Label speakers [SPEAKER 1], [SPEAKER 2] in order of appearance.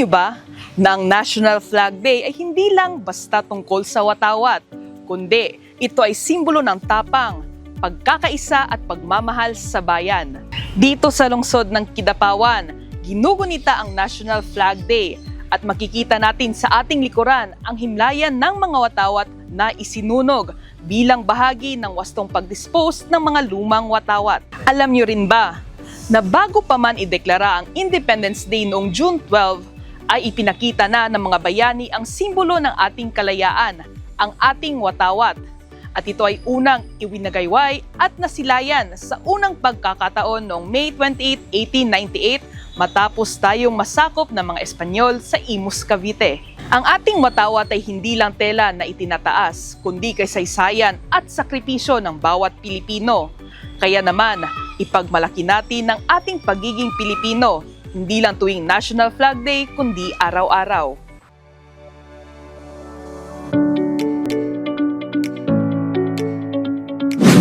[SPEAKER 1] niyo ba na ang National Flag Day ay hindi lang basta tungkol sa watawat, kundi ito ay simbolo ng tapang, pagkakaisa at pagmamahal sa bayan. Dito sa lungsod ng Kidapawan, ginugunita ang National Flag Day at makikita natin sa ating likuran ang himlayan ng mga watawat na isinunog bilang bahagi ng wastong pag-dispose ng mga lumang watawat. Alam niyo rin ba na bago pa man ideklara ang Independence Day noong June 12, ay ipinakita na ng mga bayani ang simbolo ng ating kalayaan, ang ating watawat. At ito ay unang iwinagayway at nasilayan sa unang pagkakataon noong May 28, 1898 matapos tayong masakop ng mga Espanyol sa Imus, Cavite. Ang ating watawat ay hindi lang tela na itinataas, kundi kasaysayan at sakripisyo ng bawat Pilipino. Kaya naman, ipagmalaki natin ang ating pagiging Pilipino, hindi lang tuwing National Flag Day, kundi araw-araw.